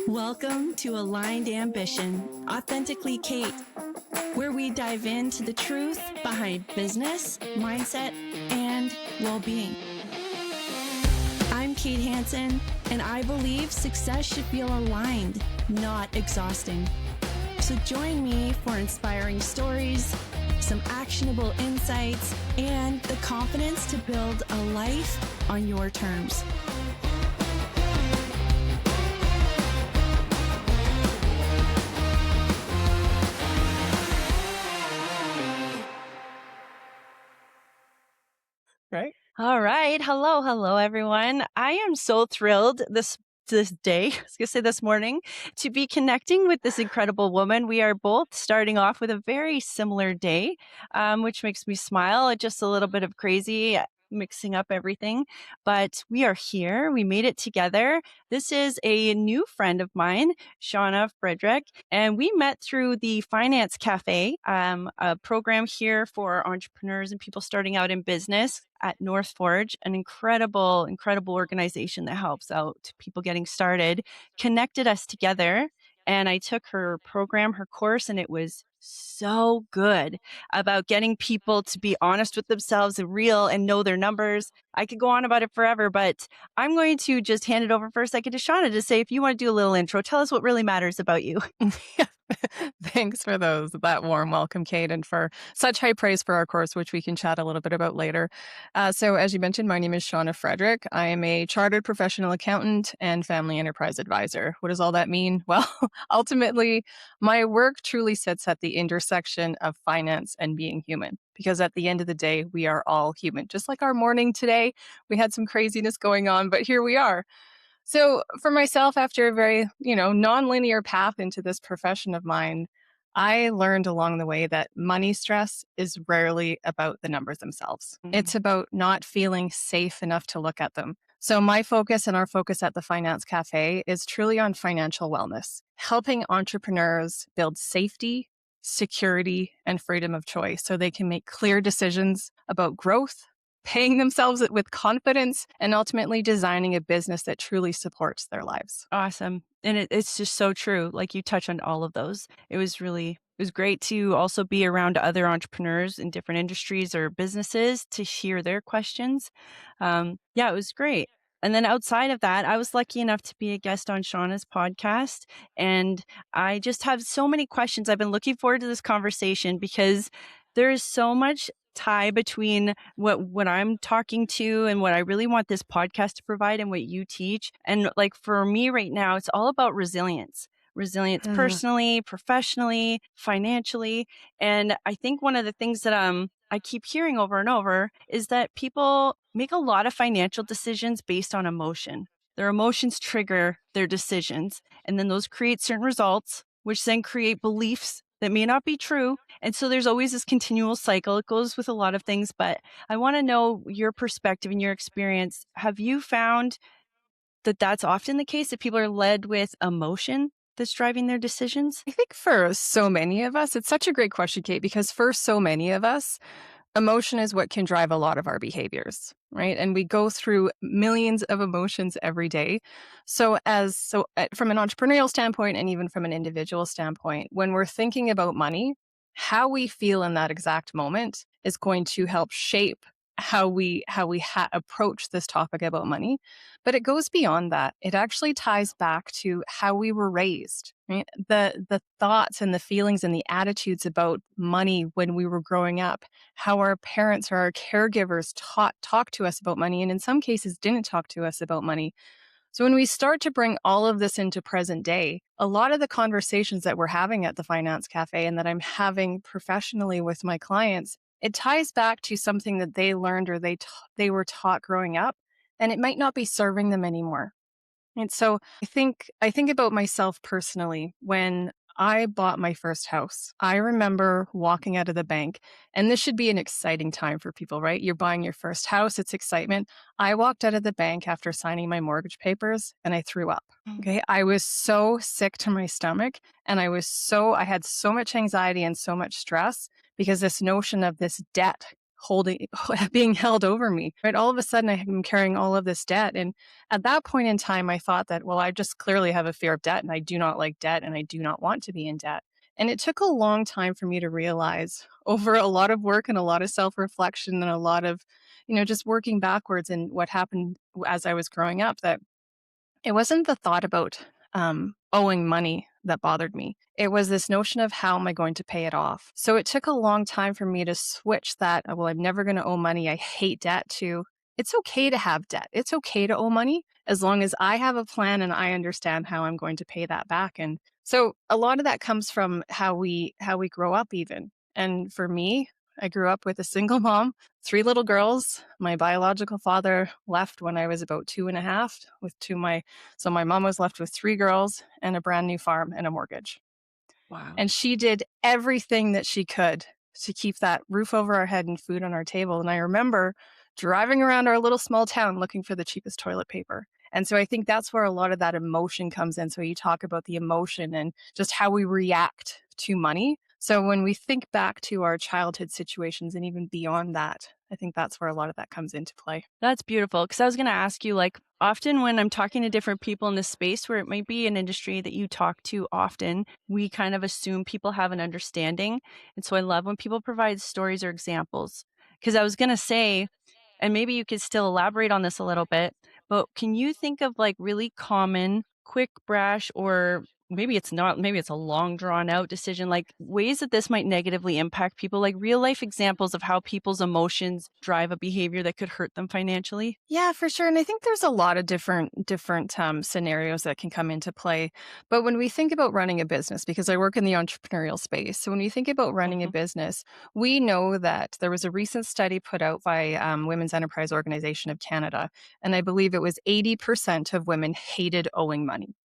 Welcome to Aligned Ambition, Authentically Kate, where we dive into the truth behind business, mindset, and well-being. I'm Kate Hanson, and I believe success should feel aligned, not exhausting. So join me for inspiring stories, some actionable insights, and the confidence to build a life on your terms. Right. All right. Hello, everyone. I am so thrilled this day, I was going to say this morning, to be connecting with this incredible woman. We are both starting off with a very similar day, which makes me smile. Just a little bit of crazy, mixing up everything, but we are here. We made it together. This is a new friend of mine, Shauna Frederick, and we met through the Finance Cafe, a program here for entrepreneurs and people starting out in business at North Forge, an incredible organization that helps out people getting started, connected us together. And I took her program, her course, and it was so good about getting people to be honest with themselves and real and know their numbers. I could go on about it forever, but I'm going to just hand it over for a second to Shauna to say, if you want to do a little intro, tell us what really matters about you. Thanks for that warm welcome, Kate, and for such high praise for our course, which we can chat a little bit about later. So as you mentioned, my name is Shauna Frederick. I am a chartered professional accountant and family enterprise advisor. What does all that mean? Well, ultimately, my work truly sits at the intersection of finance and being human. Because at the end of the day, we are all human. Just like our morning today, we had some craziness going on, but here we are. So for myself, after a very, nonlinear path into this profession of mine, I learned along the way that money stress is rarely about the numbers themselves. Mhm. It's about not feeling safe enough to look at them. So my focus and our focus at the Finance Cafe is truly on financial wellness, helping entrepreneurs build safety, security, and freedom of choice so they can make clear decisions about growth, paying themselves with confidence, and ultimately designing a business that truly supports their lives. Awesome. And it's just so true. Like, you touch on all of those. It was great to also be around other entrepreneurs in different industries or businesses to hear their questions. It was great. And then outside of that, I was lucky enough to be a guest on Shauna's podcast. And I just have so many questions. I've been looking forward to this conversation because there is so much tie between what I'm talking to and what I really want this podcast to provide and what you teach. And like for me right now, it's all about resilience personally, professionally, financially. And I think one of the things that I keep hearing over and over is that people make a lot of financial decisions based on emotion. Their emotions trigger their decisions, and then those create certain results, which then create beliefs that may not be true. And so there's always this continual cycle. It goes with a lot of things, but I want to know your perspective and your experience. Have you found that that's often the case, that people are led with emotion that's driving their decisions? I think for so many of us, it's such a great question, Kate, because for so many of us, emotion is what can drive a lot of our behaviors, right? And we go through millions of emotions every day. So from an entrepreneurial standpoint and even from an individual standpoint, when we're thinking about money, how we feel in that exact moment is going to help shape how we approach this topic about money. But it goes beyond that. It actually ties back to how we were raised, right? The thoughts and the feelings and the attitudes about money when we were growing up, how our parents or our caregivers talked to us about money, and in some cases didn't talk to us about money. So when we start to bring all of this into present day, a lot of the conversations that we're having at the Finance Cafe and that I'm having professionally with my clients, it ties back to something that they learned or they were taught growing up, and it might not be serving them anymore. And so I think about myself personally when I bought my first house. I remember walking out of the bank, and this should be an exciting time for people, right? You're buying your first house, it's excitement. I walked out of the bank after signing my mortgage papers and I threw up. Okay. I was so sick to my stomach, and I had so much anxiety and so much stress because this notion of this debt holding being held over me, right? All of a sudden, I'm carrying all of this debt. And at that point in time, I thought that, well, I just clearly have a fear of debt and I do not like debt and I do not want to be in debt. And it took a long time for me to realize over a lot of work and a lot of self reflection and a lot of, just working backwards and what happened as I was growing up, that it wasn't the thought about owing money that bothered me. It was this notion of how am I going to pay it off? So it took a long time for me to switch that, well, I'm never going to owe money. I hate debt, to it's okay to have debt. It's okay to owe money as long as I have a plan and I understand how I'm going to pay that back. And so a lot of that comes from how we grow up even. And for me, I grew up with a single mom, three little girls. My biological father left when I was about 2.5 so my mom was left with three girls and a brand new farm and a mortgage. Wow. And she did everything that she could to keep that roof over our head and food on our table. And I remember driving around our little small town looking for the cheapest toilet paper. And so I think that's where a lot of that emotion comes in. So you talk about the emotion and just how we react to money. So when we think back to our childhood situations and even beyond that, I think that's where a lot of that comes into play. That's beautiful. Because I was going to ask you, like, often when I'm talking to different people in this space where it might be an industry that you talk to often, we kind of assume people have an understanding. And so I love when people provide stories or examples. Because I was going to say, and maybe you could still elaborate on this a little bit, but can you think of like really common, quick, brash, or maybe it's not, maybe it's a long drawn out decision, like ways that this might negatively impact people, like real life examples of how people's emotions drive a behavior that could hurt them financially? Yeah, for sure. And I think there's a lot of different scenarios that can come into play. But when we think about running a business, because I work in the entrepreneurial space, so when we think about running a Mhm. business, we know that there was a recent study put out by Women's Enterprise Organization of Canada, and I believe it was 80% of women hated owing money.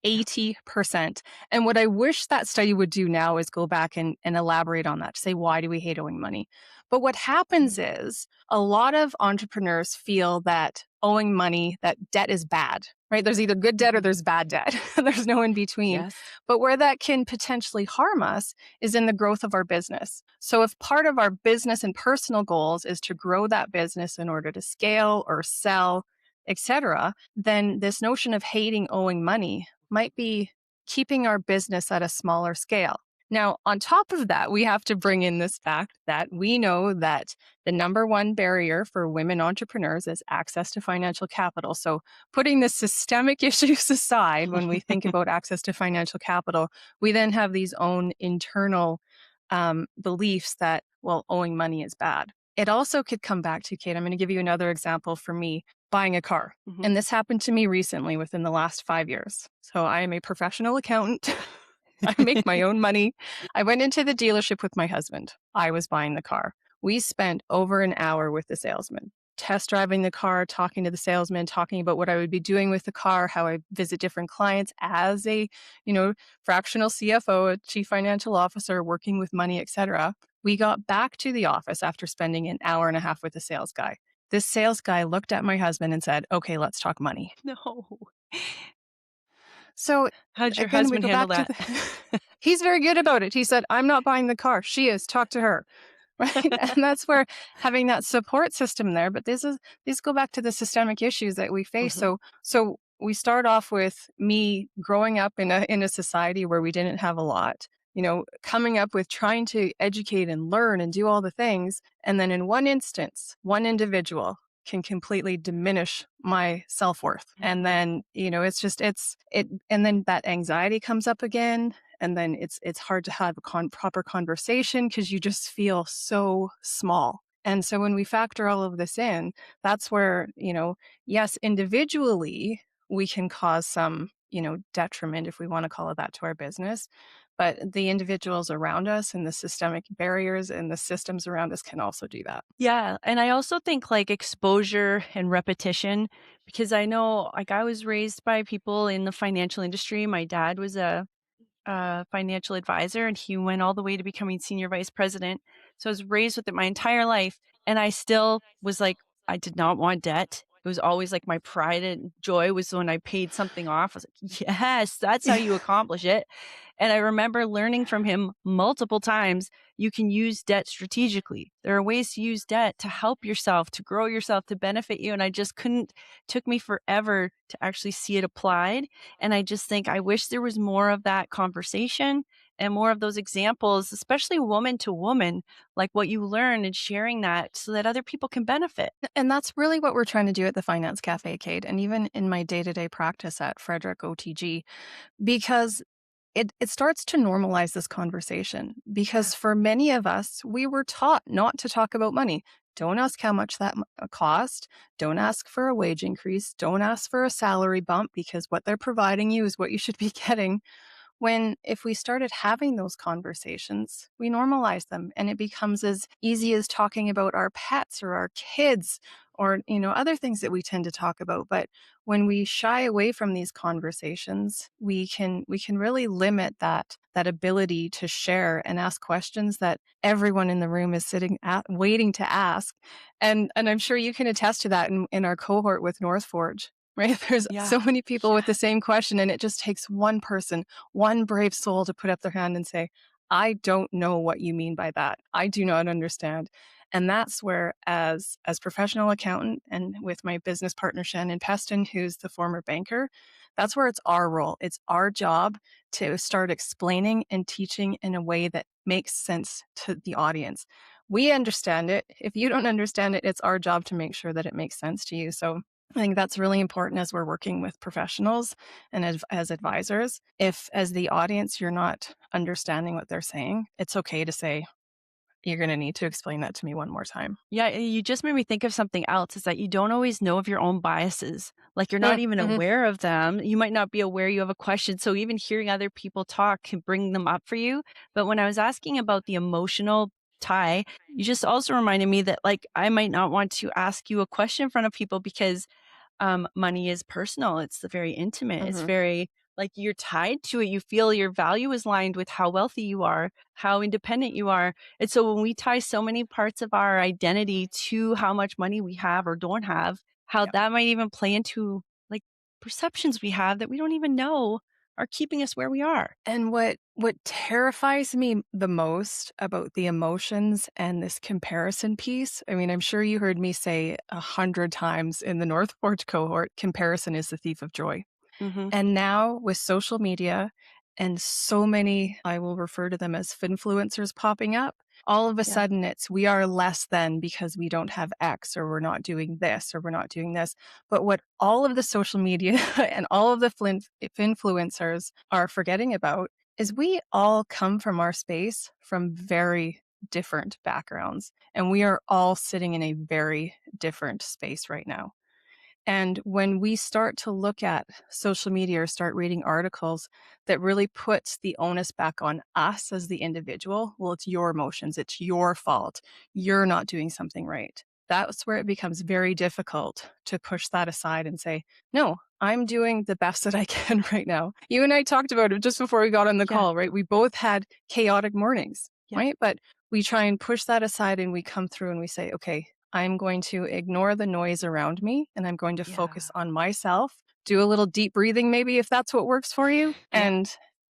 80%. And what I wish that study would do now is go back and elaborate on that to say, why do we hate owing money? But what happens is a lot of entrepreneurs feel that owing money, that debt is bad, right? There's either good debt or Mhm. there's bad debt. There's no in between. Yes. But where that can potentially harm us is in the growth of our business. So if part of our business and personal goals is to grow that business in order to scale or sell, etc., then this notion of hating owing money might be keeping our business at a smaller scale. Now, on top of that, we have to bring in this fact that we know that the number one barrier for women entrepreneurs is access to financial capital. So, putting the systemic issues aside, when we think about access to financial capital, we then have these own internal beliefs that, well, owing money is bad. It also could come back to, Kate, I'm going to give you another example for me, buying a car. Mhm. And this happened to me recently within the last 5 years. So I am a professional accountant. I make my own money. I went into the dealership with my husband. I was buying the car. We spent over an hour with the salesman, test driving the car, talking to the salesman, talking about what I would be doing with the car, how I visit different clients as a, fractional CFO, a chief financial officer, working with money, etc. We got back to the office after spending an hour and a half with the sales guy. This sales guy looked at my husband and said, "Okay, let's talk money." No. So How'd your again, we husband go handle back to that? the he's very good about it. He said, "I'm not buying the car. She is. Talk to her." Right? And that's where having that support system there, but these go back to the systemic issues that we face. Mhm. So we start off with me growing up in a society where we didn't have a lot, coming up with trying to educate and learn and do all the things. And then in one instance, one individual can completely diminish my self-worth. And Mhm. then, and then that anxiety comes up again. And then it's hard to have a proper conversation because you just feel so small. And so when we factor all of this in, that's where, yes, individually we can cause some, detriment, if we want to call it that, to our business. But the individuals around us and the systemic barriers and the systems around us can also do that. Yeah, and I also think, like, exposure and repetition, because I know, like, I was raised by people in the financial industry. My dad was a financial advisor, and he went all the way to becoming senior vice president. So I was raised with it my entire life, and I still was like, I did not want debt. it was always like my pride and joy was when I paid something off. I was like, yes, that's how you accomplish it. And I remember learning from him multiple times, you can use debt strategically. There are ways to use debt to help yourself, to grow yourself, to benefit you. And I just couldn't, took me forever to actually see it applied. And I just think I wish there was more of that conversation and more of those examples, especially woman to woman, like what you learn and sharing that so that other people can benefit. And that's really what we're trying to do at the Finance Cafe, Kate, and even in my day-to-day practice at Frederick OTG, because it starts to normalize this conversation. Yeah. Because for many of us, we were taught not to talk about money. Don't ask how much that cost. Don't ask for a wage increase. Don't ask for a salary bump because what they're providing you is what you should be getting. When if we started having those conversations, we normalize them and it becomes as easy as talking about our pets or our kids or other things that we tend to talk about. But when we shy away from these conversations, we can really limit that ability to share and ask questions that everyone in the room is sitting at waiting to ask. And I'm sure you can attest to that in our cohort with North Forge. Right? There's Yeah. so many people with the Yeah. same question, and it just takes one person, one brave soul to put up their hand and say, I don't know what you mean by that. I do not understand. And that's where, as professional accountant and with my business partner, Shannon Peston, who's the former banker, that's where it's our role. It's our job to start explaining and teaching in a way that makes sense to the audience. We understand it. If you don't understand it, it's our job to make sure that it makes sense to you. So I think that's really important as we're working with professionals and as advisors. If, as the audience, you're not understanding what they're saying, it's okay to say, you're going to need to explain that to me one more time. Yeah, you just made me think of something else is that you don't always know of your own biases. Like you're not even Mm-hmm. aware of them. You might not be aware you have a question. So even hearing other people talk can bring them up for you. But when I was asking about the emotional tie, you just also reminded me that like I might not want to ask you a question in front of people because money is personal. It's very intimate. It's Mm-hmm. very like you're tied to it. You feel your value is aligned with how wealthy you are, how independent you are. And so when we tie so many parts of our identity to how much money we have or don't have, how Yeah. that might even play into like perceptions we have that we don't even know are keeping us where we are. And what terrifies me the most about the emotions and this comparison piece, I mean, I'm sure you heard me say 100 times in the North Forge cohort, comparison is the thief of joy. Hmm. And now with social media and so many, I will refer to them as finfluencers popping up, all of a Yeah. sudden it's we are less than because we don't have X or we're not doing this or we're not doing this. But what all of the social media and all of the finfluencers are forgetting about is we all come from our space from very different backgrounds. And we are all sitting in a very different space right now. And when we start to look at social media or start reading articles that really puts the onus back on us as the individual, well, it's your emotions, it's your fault, you're not doing something right. That's where it becomes very difficult to push that aside and say, no, I'm doing the best that I can right now. You and I talked about it just before we got on the Yeah. call, right? We both had chaotic mornings, Yeah. right? But we try and push that aside and we come through and we say, okay, I'm going to ignore the noise around me and I'm going to Yeah. focus on myself. Do a little deep breathing maybe if that's what works for you Yeah.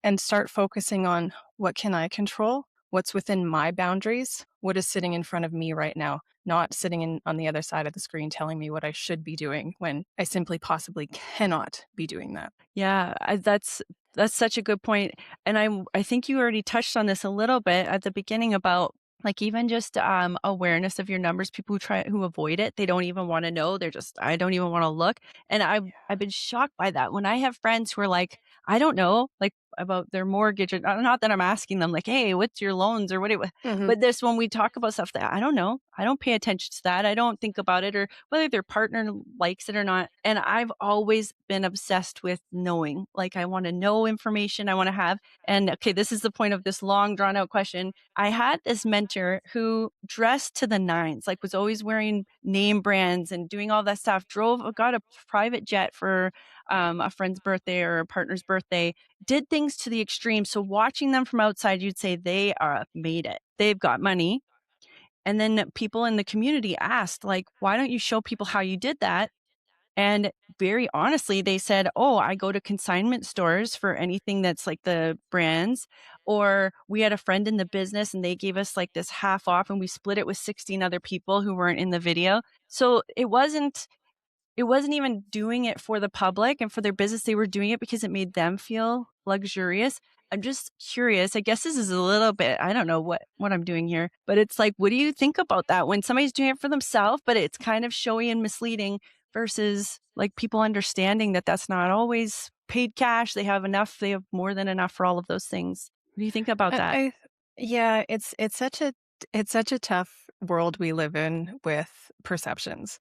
and start focusing on what can I control? What's within my boundaries? What is sitting in front of me right now? Not sitting on the other side of the screen telling me what I should be doing when I simply possibly cannot be doing that. Yeah, that's such a good point, and I think you already touched on this a little bit at the beginning about like even just awareness of your numbers. People who avoid it, they don't even want to know. They're just I don't even want to look, and I've been shocked by that when I have friends who are like I don't know like about their mortgage. And not that I'm asking them like, hey, what's your loans or what? Mhm. But this when we talk about stuff that I don't know, I don't pay attention to that. I don't think about it or whether their partner likes it or not. And I've always been obsessed with knowing. Like I want to know information I want to have. And okay, this is the point of this long drawn out question. I had this mentor who dressed to the nines, like was always wearing name brands and doing all that stuff, got a private jet for a friend's birthday or a partner's birthday, did things to the extreme. So watching them from outside, you'd say they are made it. They've got money. And then people in the community asked, like, why don't you show people how you did that? And very honestly, they said, "Oh, I go to consignment stores for anything that's like the brands." Or we had a friend in the business and they gave us like this half off and we split it with 16 other people who weren't in the video. So it wasn't even doing it for the public and for their business. They were doing it because it made them feel luxurious. I'm just curious. I guess this is a little bit, I don't know what I'm doing here, but it's like, what do you think about that when somebody's doing it for themselves, but it's kind of showy and misleading versus like people understanding that that's not always paid cash. They have enough, they have more than enough for all of those things. What do you think about that? I yeah, it's such a tough world we live in with perceptions.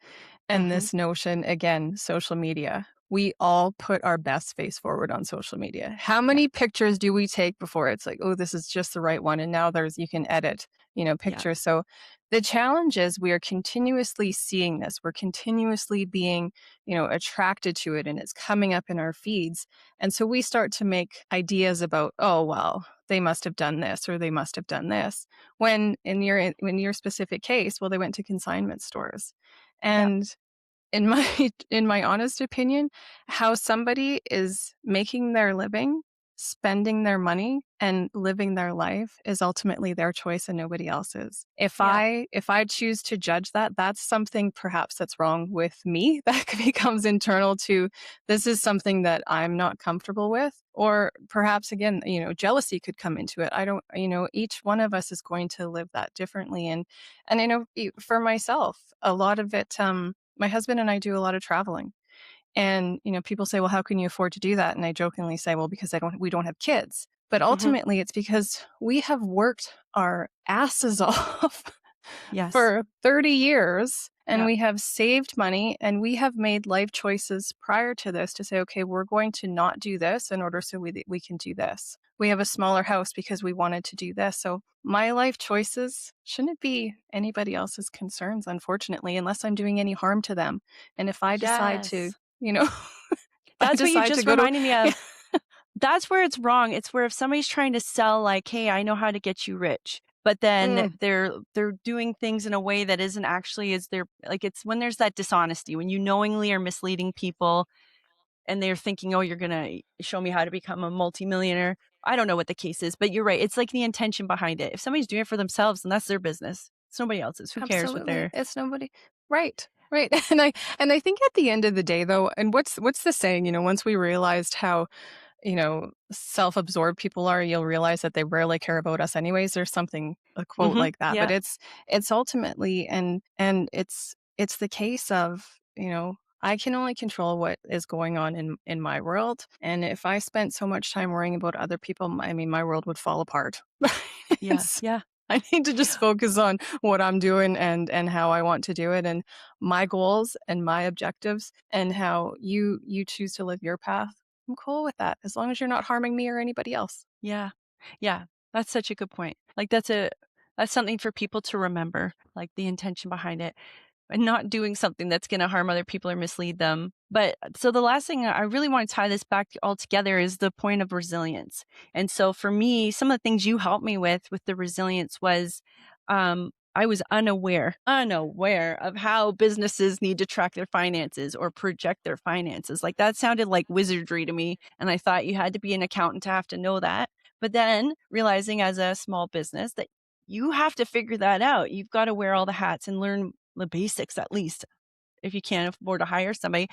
And Mhm. this notion, again, social media. We all put our best face forward on social media. How Yeah. many pictures do we take before it's like, oh, this is just the right one? And now you can edit, Yeah. pictures. So the challenge is we are continuously seeing this. We're continuously being, attracted to it and it's coming up in our feeds. And so we start to make ideas about, oh, well, they must have done this or they must have done this. When in your specific case, well, they went to consignment stores. Yeah. And in my in my honest opinion, how somebody is making their living, spending their money, and living their life is ultimately their choice and nobody else's. If Yeah. I choose to judge that, that's something perhaps that's wrong with me that becomes internal to this is something that I'm not comfortable with. Or perhaps again, jealousy could come into it. I don't, each one of us is going to live that differently. And I know for myself, a lot of it, my husband and I do a lot of traveling. And, people say, well, how can you afford to do that? And I jokingly say, well, because we don't have kids. But Mhm. ultimately, it's because we have worked our asses off Yes. for 30 years and Yeah. we have saved money and we have made life choices prior to this to say, okay, we're going to not do this in order so we can do this. We have a smaller house because we wanted to do this. So my life choices shouldn't be anybody else's concerns, unfortunately, unless I'm doing any harm to them. And if I decide to, Yes. if I That's what you decide to just go to, reminded me of. That's where it's wrong. It's where if somebody's trying to sell like, "Hey, I know how to get you rich," but then Mm, they're doing things in a way that isn't actually is their like it's when there's that dishonesty, when you knowingly are misleading people and they're thinking, "Oh, you're gonna show me how to become a multimillionaire." I don't know what the case is, but you're right. It's like the intention behind it. If somebody's doing it for themselves, then that's their business. It's nobody else's. Who cares what absolutely, they're it's nobody. Right, right. And I think at the end of the day, though, and what's the saying? Once we realized how self-absorbed people are, you'll realize that they rarely care about us anyways. There's something, a quote Mhm. like that, but Yeah. it's ultimately, and it's the case of, I can only control what is going on in my world. And if I spent so much time worrying about other people, I mean, my world would fall apart. Yeah. So Yeah. I need to just focus on what I'm doing and how I want to do it and my goals and my objectives and how you choose to live your path. I'm cool with that as long as you're not harming me or anybody else. Yeah. Yeah. That's such a good point. Like that's something for people to remember, like the intention behind it and not doing something that's going to harm other people or mislead them. But so the last thing I really want to tie this back all together is the point of resilience. And so for me, some of the things you helped me with the resilience was I was unaware of how businesses need to track their finances or project their finances. Like that sounded like wizardry to me. And I thought you had to be an accountant to have to know that. But then realizing as a small business that you have to figure that out. You've got to wear all the hats and learn the basics at least if you can't afford to hire somebody.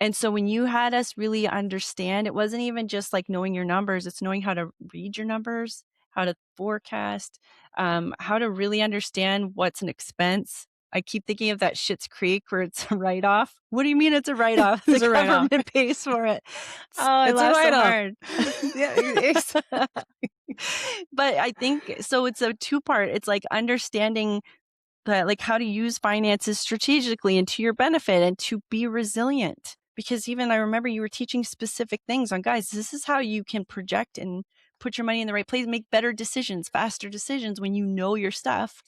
And so when you had us really understand, it wasn't even just like knowing your numbers, it's knowing how to read your numbers, how to forecast, how to really understand what's an expense. I keep thinking of that Schitt's Creek where it's a write off. What do you mean it's a write off? The It's a write-off. government pays for it. Oh, I It's a laugh so write-off. hard. Yeah, it's But I think so it's a two-part. It's like understanding that like how to use finances strategically and to your benefit and to be resilient. Because even I remember you were teaching specific things on guys, this is how you can project and put your money in the right place, make better decisions, faster decisions when you know your stuff.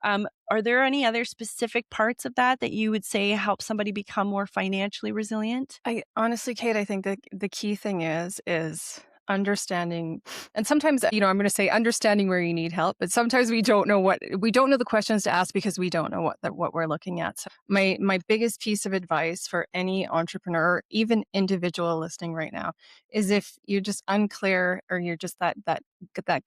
Are there any other specific parts of that that you would say help somebody become more financially resilient? I honestly, Kate, I think that the key thing is understanding, and sometimes, I'm going to say understanding where you need help, but sometimes we don't know the questions to ask because we don't know what we're looking at. So my biggest piece of advice for any entrepreneur, even individual listening right now, is if you're just unclear or you're just that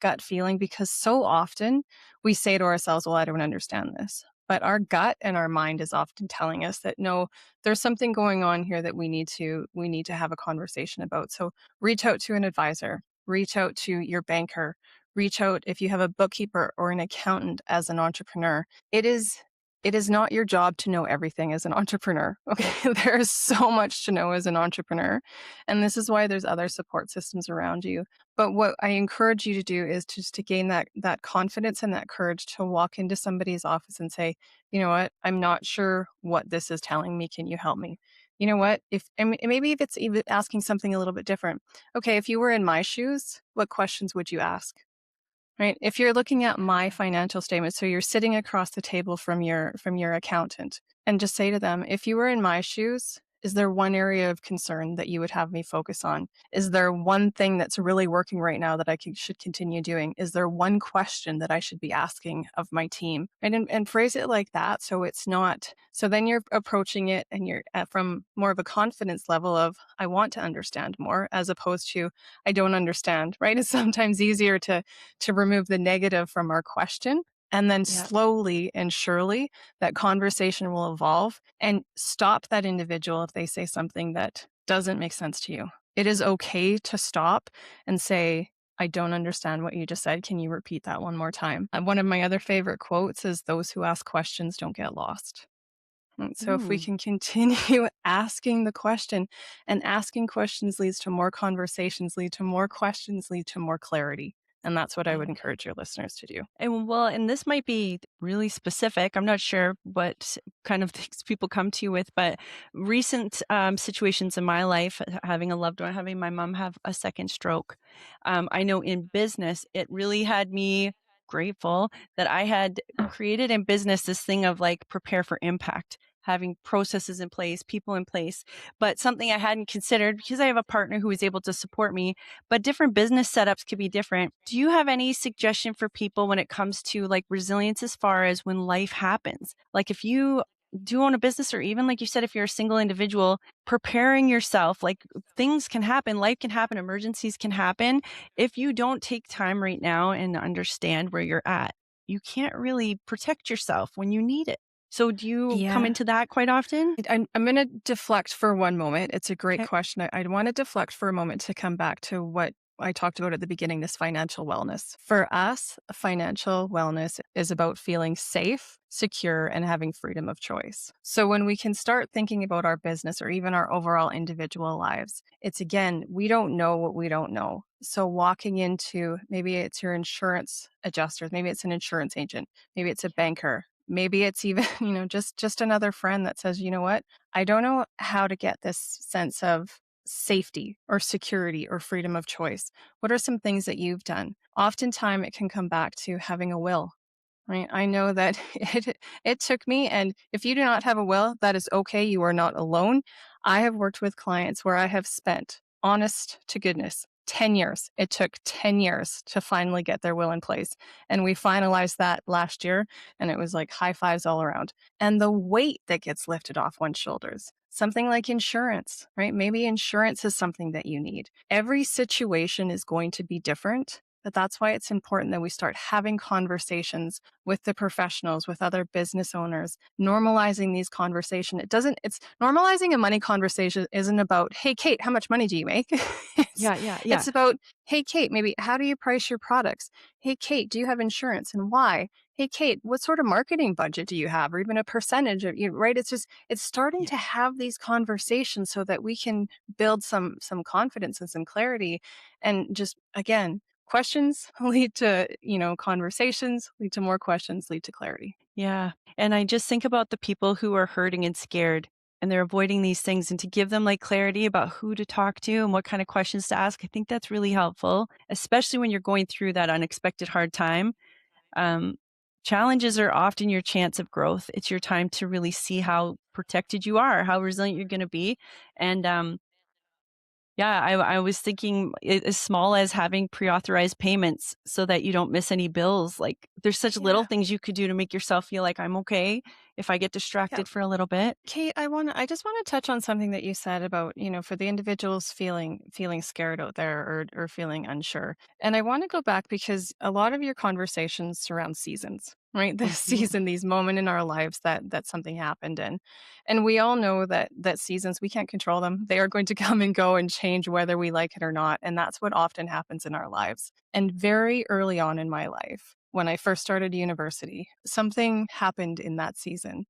gut feeling, because so often we say to ourselves, well, I don't understand this. But our gut and our mind is often telling us that no, there's something going on here that we need to have a conversation about. So reach out to an advisor, reach out to your banker, reach out if you have a bookkeeper or an accountant as an entrepreneur. It is not your job to know everything as an entrepreneur. Okay. There is so much to know as an entrepreneur. And this is why there's other support systems around you. But what I encourage you to do is just to gain that confidence and that courage to walk into somebody's office and say, you know what, I'm not sure what this is telling me. Can you help me? You know what, and maybe if it's even asking something a little bit different. Okay, if you were in my shoes, what questions would you ask? Right? If you're looking at my financial statement, so you're sitting across the table from your accountant, and just say to them, if you were in my shoes, is there one area of concern that you would have me focus on? Is there one thing that's really working right now that should continue doing? Is there one question that I should be asking of my team? And phrase it like that, so it's not. So then you're approaching it, and you're from more of a confidence level of I want to understand more, as opposed to I don't understand. Right? It's sometimes easier to remove the negative from our question. And then slowly and surely that conversation will evolve, and stop that individual if they say something that doesn't make sense to you. It is okay to stop and say, I don't understand what you just said. Can you repeat that one more time? One of my other favorite quotes is, those who ask questions don't get lost. And so if we can continue asking the question, and asking questions leads to more conversations, lead to more questions, lead to more clarity. And that's what I would encourage your listeners to do. And this might be really specific. I'm not sure what kind of things people come to you with, but recent situations in my life, having a loved one, having my mom have a second stroke. I know in business, it really had me grateful that I had created in business this thing of like prepare for impact, having processes in place, people in place, but something I hadn't considered because I have a partner who is able to support me, but different business setups could be different. Do you have any suggestion for people when it comes to like resilience as far as when life happens? Like if you do own a business, or even like you said, if you're a single individual, preparing yourself, like things can happen, life can happen, emergencies can happen. If you don't take time right now and understand where you're at, you can't really protect yourself when you need it. So do you come into that quite often? I'm going to deflect for one moment. It's a great Okay. question. I want to deflect for a moment to come back to what I talked about at the beginning, this financial wellness. For us, financial wellness is about feeling safe, secure, and having freedom of choice. So when we can start thinking about our business or even our overall individual lives, it's again, we don't know what we don't know. So walking into, maybe it's your insurance adjuster, maybe it's an insurance agent, maybe it's a banker, maybe it's even, just another friend that says, you know what, I don't know how to get this sense of safety or security or freedom of choice. What are some things that you've done? Oftentimes it can come back to having a will. Right? I know that it took me, and if you do not have a will, that is okay. You are not alone. I have worked with clients where I have spent, honest to goodness, 10 years. It took 10 years to finally get their will in place. And we finalized that last year, and it was like high fives all around. And the weight that gets lifted off one's shoulders. Something like insurance, right? Maybe insurance is something that you need. Every situation is going to be different. But that's why it's important that we start having conversations with the professionals, with other business owners, normalizing these conversations. It's normalizing a money conversation isn't about, hey, Kate, how much money do you make? Yeah. It's about, hey, Kate, maybe how do you price your products? Hey, Kate, do you have insurance and why? Hey, Kate, what sort of marketing budget do you have? Or even a percentage of you, right? It's starting to have these conversations so that we can build some confidence and some clarity. And just, again, questions lead to, conversations, lead to more questions, lead to clarity. Yeah. And I just think about the people who are hurting and scared and they're avoiding these things, and to give them like clarity about who to talk to and what kind of questions to ask. I think that's really helpful, especially when you're going through that unexpected hard time. Um, Challenges are often your chance of growth. It's your time to really see how protected you are, how resilient you're going to be. And Yeah, I was thinking as small as having pre-authorized payments so that you don't miss any bills. Like, there's such little Yeah. things you could do to make yourself feel like I'm okay if I get Yeah. distracted for a little bit. Kate, I just want to touch on something that you said about, for the individuals feeling scared out there, or feeling unsure. And I want to go back because a lot of your conversations surround seasons, right? This Mhm. season, these moment in our lives that something happened in. And we all know that seasons, we can't control them. They are going to come and go and change whether we like it or not. And that's what often happens in our lives. And very early on in my life, when I first started university, something happened in that season,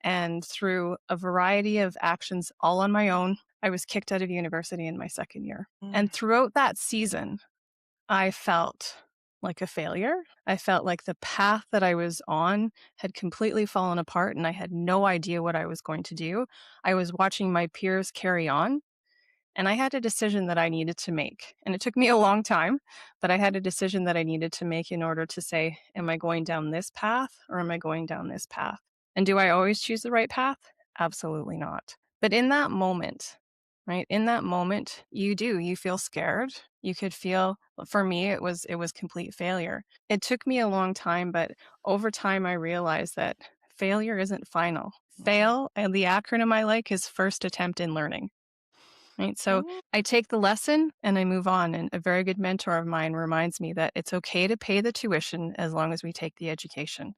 and through a variety of actions all on my own, I was kicked out of university in my second year. Mm. And throughout that season, I felt like a failure. I felt like the path that I was on had completely fallen apart and I had no idea what I was going to do. I was watching my peers carry on, and I had a decision that I needed to make. And it took me a long time, but I had a decision that I needed to make in order to say, am I going down this path or am I going down this path? And do I always choose the right path? Absolutely not. But in that moment, right? In that moment, you feel scared. You could feel, for me, it was complete failure. It took me a long time, but over time I realized that failure isn't final. Fail, and the acronym I like is first attempt in learning. Right. So Mm. I take the lesson and I move on. And a very good mentor of mine reminds me that it's okay to pay the tuition as long as we take the education.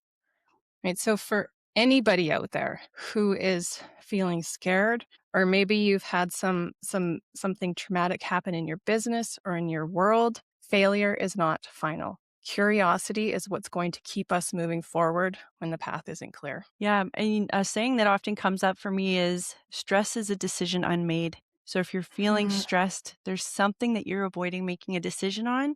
Right. So for anybody out there who is feeling scared, or maybe you've had something traumatic happen in your business or in your world, failure is not final. Curiosity is what's going to keep us moving forward when the path isn't clear. Yeah, I mean, a saying that often comes up for me is stress is a decision unmade. So if you're feeling Mm, stressed, there's something that you're avoiding making a decision on.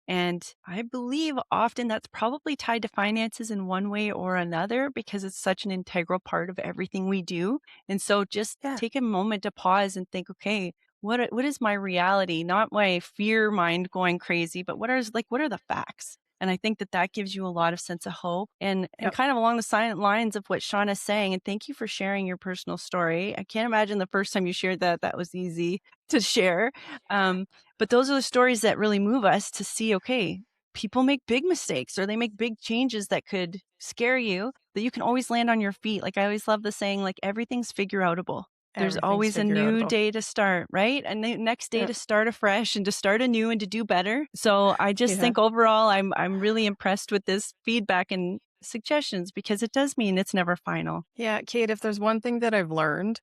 And I believe often that's probably tied to finances in one way or another because it's such an integral part of everything we do. And so just yeah. take a moment to pause and think, okay, what is my reality? Not my fear mind going crazy, but what are the facts? And I think that that gives you a lot of sense of hope and Yep. kind of along the silent lines of what Shauna's saying. And thank you for sharing your personal story. I can't imagine the first time you shared that was easy to share. Um, but those are the stories that really move us to see, okay, people make big mistakes or they make big changes that could scare you, that you can always land on your feet. Like I always love the saying, like everything's figure outable. There's Everything's always a figure new outable. day to start, right? And the next day Yeah. to start afresh and to start anew and to do better. So I just Yeah. think overall, I'm really impressed with this feedback and suggestions because it does mean it's never final. Yeah, Kate, if there's one thing that I've learned,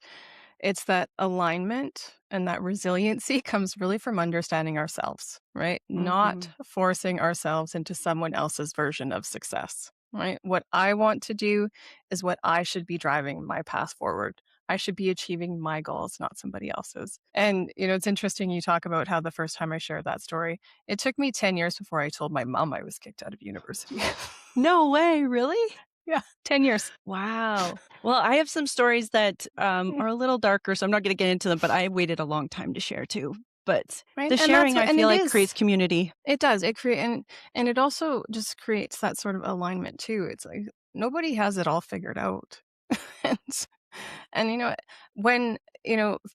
it's that alignment and that resiliency comes really from understanding ourselves, right? Not Hmm. forcing ourselves into someone else's version of success, right? What I want to do is what I should be driving my path forward. I should be achieving my goals, not somebody else's. And, it's interesting you talk about how the first time I shared that story, it took me 10 years before I told my mom I was kicked out of university. No way, really? Yeah, 10 years. Wow. Well, I have some stories that are a little darker, so I'm not going to get into them, but I waited a long time to share too. But Right. the And that's sharing, what, I and feel it like, is. creates community. It does. It create and it also just creates that sort of alignment too. It's like nobody has it all figured out. and and when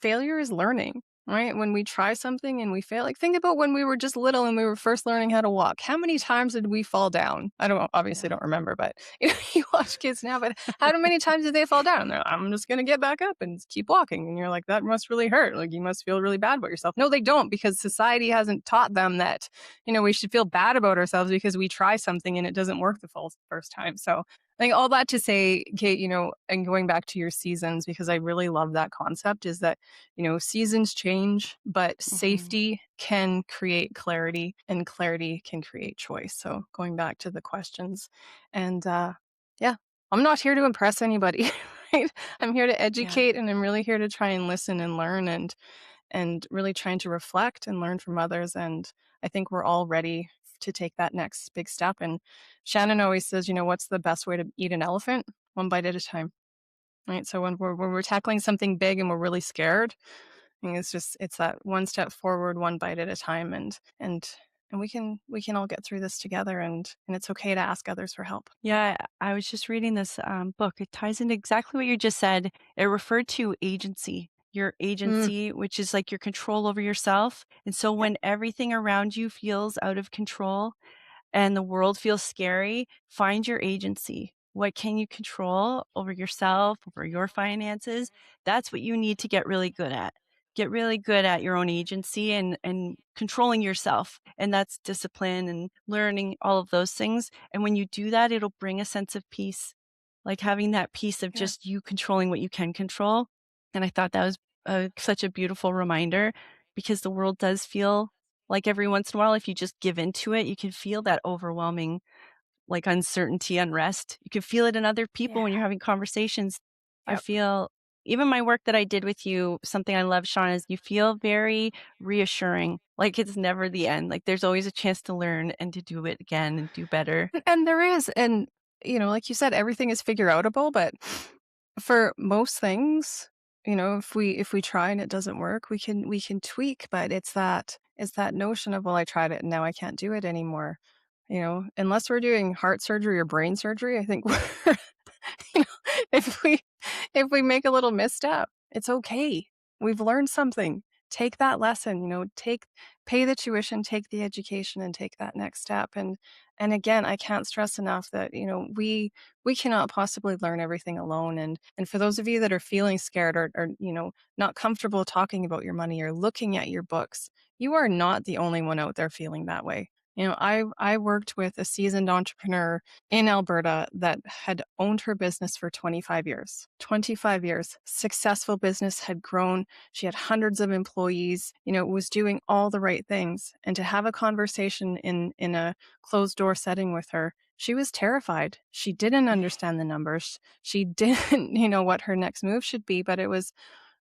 failure is learning, right? When we try something and we fail, like think about when we were just little and we were first learning how to walk. How many times did we fall down? I don't obviously Yeah. don't remember, but you watch kids now, but how many times did they fall down? They're like, I'm just gonna get back up and keep walking. And you're like, that must really hurt. Like you must feel really bad about yourself. No, they don't, because society hasn't taught them that, we should feel bad about ourselves because we try something and it doesn't work the first time. So like all that to say, Kate, and going back to your seasons, because I really love that concept, is that, seasons change, but Hmm. safety can create clarity and clarity can create choice. So going back to the questions, and yeah, I'm not here to impress anybody, right? I'm here to Yeah. educate, and I'm really here to try and listen and learn, and really trying to reflect and learn from others. And I think we're all ready to take that next big step. And Shannon always says, what's the best way to eat an elephant? One bite at a time. Right. So when we're tackling something big and we're really scared, I think it's that one step forward, one bite at a time, and we can all get through this together, and it's okay to ask others for help. Yeah. I was just reading this book. It ties into exactly what you just said. It referred to agency. your Mm, agency, which is like your control over yourself. And so Yeah. when everything around you feels out of control and the world feels scary, find your agency. What can you control over yourself, over your finances? That's what you need to get really good at. Get really good at your own agency and controlling yourself. And that's discipline and learning all of those things. And when you do that, it'll bring a sense of peace, like having that peace of Yeah. just you controlling what you can control. And I thought that was such a beautiful reminder because the world does feel like every once in a while, if you just give into it, you can feel that overwhelming, like uncertainty, unrest. You can feel it in other people Yeah. when you're having conversations. I Yep. feel even my work that I did with you, something I love, Sean, is you feel very reassuring. Like it's never the end. Like there's always a chance to learn and to do it again and do better. and there is, and, like you said, everything is figure outable, but for most things, if we try and it doesn't work, we can tweak, but it's that notion of, well, I tried it and now I can't do it anymore. Unless we're doing heart surgery or brain surgery, I think we're you know, if we make a little misstep, it's okay. We've learned something. Take that lesson, pay the tuition, take the education and take that next step. And again, I can't stress enough that, we cannot possibly learn everything alone. And for those of you that are feeling scared or not comfortable talking about your money or looking at your books, you are not the only one out there feeling that way. I worked with a seasoned entrepreneur in Alberta that had owned her business for 25 years. 25 years. Successful business, had grown. She had hundreds of employees, was doing all the right things. And to have a conversation in a closed door setting with her, she was terrified. She didn't understand the numbers. She didn't, know what her next move should be, but it was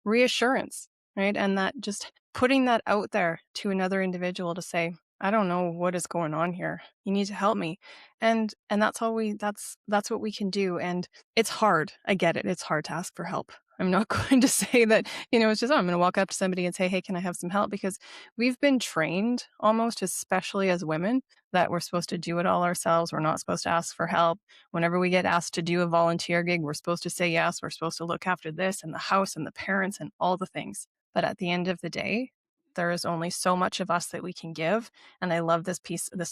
reassurance, right? And that just putting that out there to another individual to say, I don't know what is going on here. You need to help me. And that's what we can do. And it's hard. I get it. It's hard to ask for help. I'm not going to say that, it's just, oh, I'm going to walk up to somebody and say, hey, can I have some help? Because we've been trained almost, especially as women, that we're supposed to do it all ourselves. We're not supposed to ask for help. Whenever we get asked to do a volunteer gig, we're supposed to say yes. We're supposed to look after this and the house and the parents and all the things. But at the end of the day, there is only so much of us that we can give. And I love this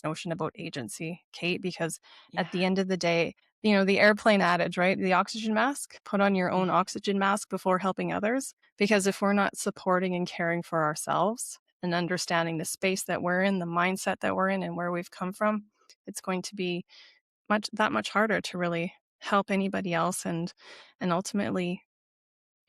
notion about agency, Kate, because Yeah. at the end of the day, the airplane adage, right? The oxygen mask, put on your own oxygen mask before helping others. Because if we're not supporting and caring for ourselves and understanding the space that we're in, the mindset that we're in, and where we've come from, it's going to be much harder to really help anybody else. And ultimately,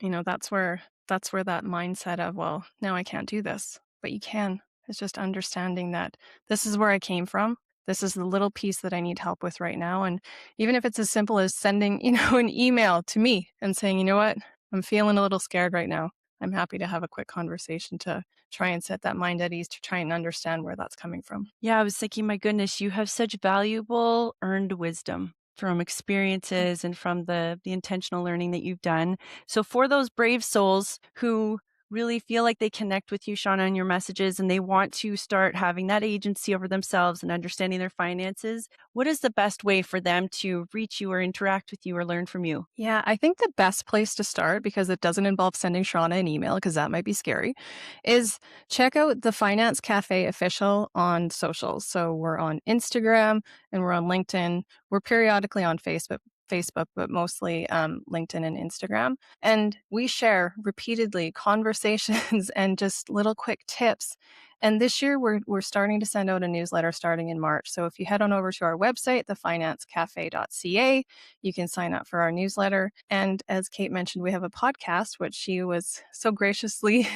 that's where that mindset of, well, now I can't do this, but you can. It's just understanding that this is where I came from. This is the little piece that I need help with right now. And even if it's as simple as sending, an email to me and saying, you know what, I'm feeling a little scared right now. I'm happy to have a quick conversation to try and set that mind at ease, to try and understand where that's coming from. Yeah, I was thinking, my goodness, you have such valuable earned wisdom from experiences and from the intentional learning that you've done. So for those brave souls who really feel like they connect with you, Shauna, and your messages, and they want to start having that agency over themselves and understanding their finances, what is the best way for them to reach you or interact with you or learn from you? Yeah, I think the best place to start, because it doesn't involve sending Shauna an email, because that might be scary, is check out the Finance Cafe official on socials. So we're on Instagram and we're on LinkedIn. We're periodically on Facebook, but mostly LinkedIn and Instagram. And we share repeatedly conversations and just little quick tips. And this year, we're starting to send out a newsletter starting in March. So if you head on over to our website, thefinancecafe.ca, you can sign up for our newsletter. And as Kate mentioned, we have a podcast, which she was so graciously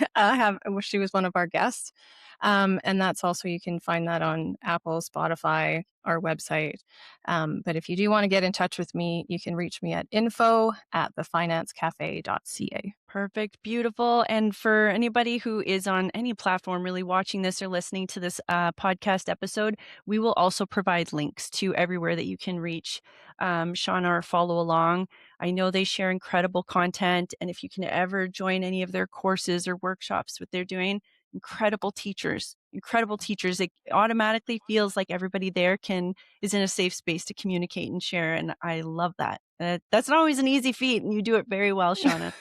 she was one of our guests. And that's also, you can find that on Apple, Spotify, our website. But if you do want to get in touch with me, you can reach me at info@thefinancecafe.ca. Perfect. Beautiful. And for anybody who is on any platform really watching this or listening to this podcast episode, we will also provide links to everywhere that you can reach Shauna or follow along. I know they share incredible content. And if you can ever join any of their courses or workshops, what they're doing, incredible teachers, incredible teachers. It automatically feels like everybody there is in a safe space to communicate and share. And I love that. That's not always an easy feat. And you do it very well, Shauna.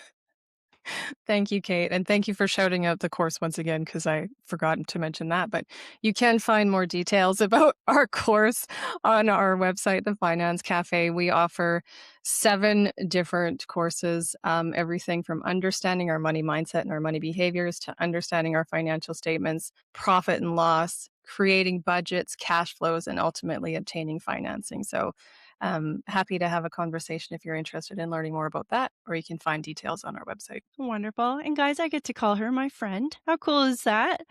Thank you, Kate. And thank you for shouting out the course once again, because I forgot to mention that. But you can find more details about our course on our website, The Finance Cafe. We offer 7 different courses, everything from understanding our money mindset and our money behaviors to understanding our financial statements, profit and loss, creating budgets, cash flows, and ultimately obtaining financing. So happy to have a conversation if you're interested in learning more about that, or you can find details on our website. Wonderful. And guys, I get to call her my friend. How cool is that?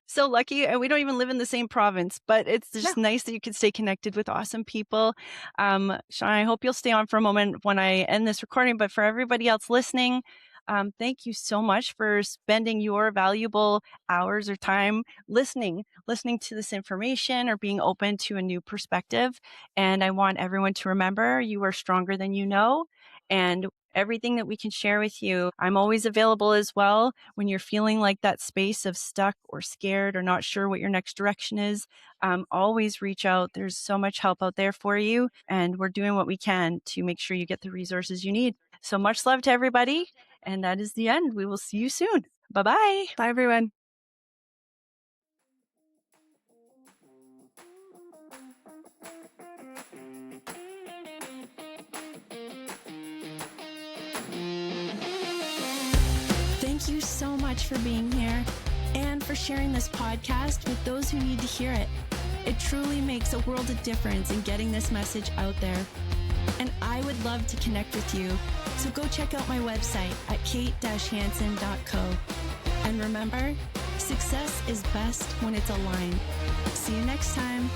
So lucky. And we don't even live in the same province, but it's just nice that you can stay connected with awesome people. Shauna, I hope you'll stay on for a moment when I end this recording, but for everybody else listening, thank you so much for spending your valuable hours or time listening to this information or being open to a new perspective. And I want everyone to remember you are stronger than you know. And everything that we can share with you, I'm always available as well when you're feeling like that space of stuck or scared or not sure what your next direction is. Always reach out. There's so much help out there for you. And we're doing what we can to make sure you get the resources you need. So much love to everybody. And that is the end. We will see you soon. Bye-bye. Bye, everyone. Thank you so much for being here and for sharing this podcast with those who need to hear it. It truly makes a world of difference in getting this message out there. And I would love to connect with you. So go check out my website at kate-hanson.co. And remember, success is best when it's aligned. See you next time.